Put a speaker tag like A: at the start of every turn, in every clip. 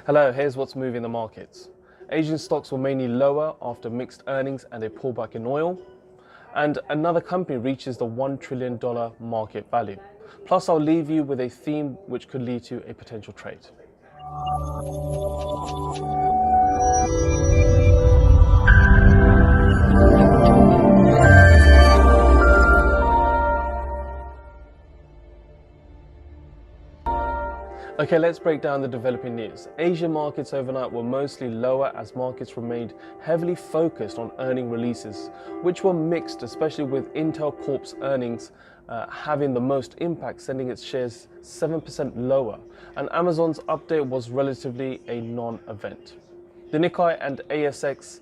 A: Hello, here's what's moving the markets. Asian stocks were mainly lower after mixed earnings and a pullback in oil. And another company reaches the $1 trillion market value. Plus, I'll leave you with a theme which could lead to a potential trade. Okay, let's break down the developing news. Asian markets overnight were mostly lower as markets remained heavily focused on earning releases, which were mixed, especially with Intel Corp's earnings having the most impact, sending its shares 7% lower. And Amazon's update was relatively a non-event. The Nikkei and ASX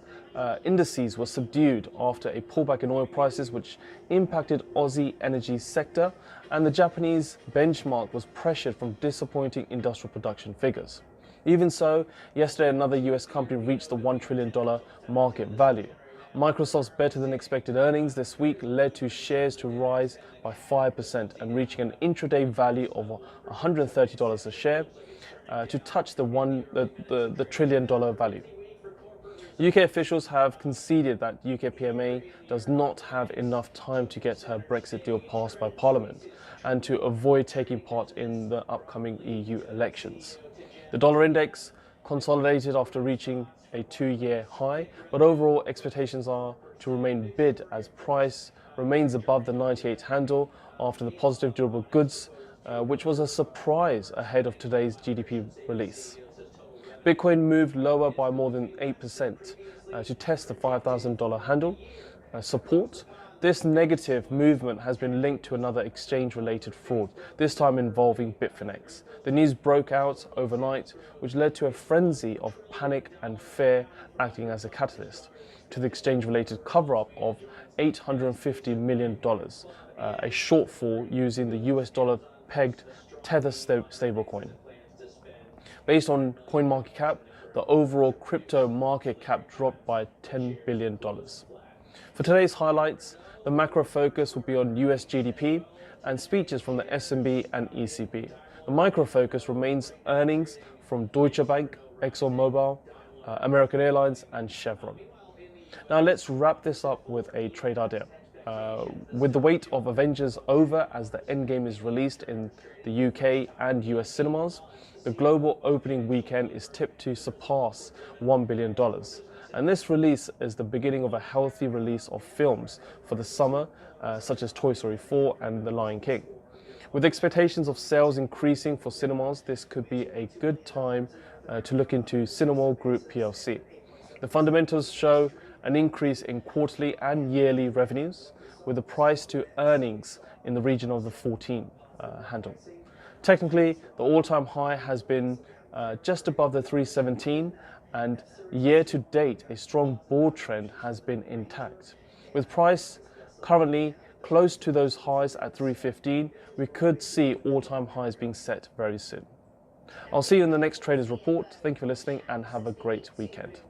A: indices were subdued after a pullback in oil prices, which impacted Aussie energy sector, and the Japanese benchmark was pressured from disappointing industrial production figures. Even so, yesterday another US company reached the $1 trillion market value. Microsoft's better than expected earnings this week led to shares to rise by 5% and reaching an intraday value of $130 a share to touch the $1 trillion value. UK officials have conceded that UK PMA does not have enough time to get her Brexit deal passed by Parliament and to avoid taking part in the upcoming EU elections. The dollar index consolidated after reaching a 2-year high, but overall expectations are to remain bid as price remains above the 98 handle after the positive durable goods, which was a surprise ahead of today's GDP release. Bitcoin moved lower by more than 8% to test the $5,000 handle support. This negative movement has been linked to another exchange-related fraud, this time involving Bitfinex. The news broke out overnight, which led to a frenzy of panic and fear acting as a catalyst to the exchange-related cover-up of $850 million, a shortfall using the US dollar-pegged Tether stablecoin. Based on CoinMarketCap, the overall crypto market cap dropped by $10 billion. For today's highlights, the macro focus will be on US GDP and speeches from the SNB and ECB. The micro focus remains earnings from Deutsche Bank, ExxonMobil, American Airlines and Chevron. Now let's wrap this up with a trade idea. With the wait of Avengers over as the Endgame is released in the UK and US cinemas, the global opening weekend is tipped to surpass $1 billion. And this release is the beginning of a healthy release of films for the summer, such as Toy Story 4 and The Lion King. With expectations of sales increasing for cinemas, this could be a good time to look into Cineworld Group PLC. The fundamentals show an increase in quarterly and yearly revenues, with the price to earnings in the region of the 14 handle. Technically, the all-time high has been just above the 317, and year to date, a strong bull trend has been intact. With price currently close to those highs at 315, we could see all-time highs being set very soon. I'll see you in the next Traders Report. Thank you for listening and have a great weekend.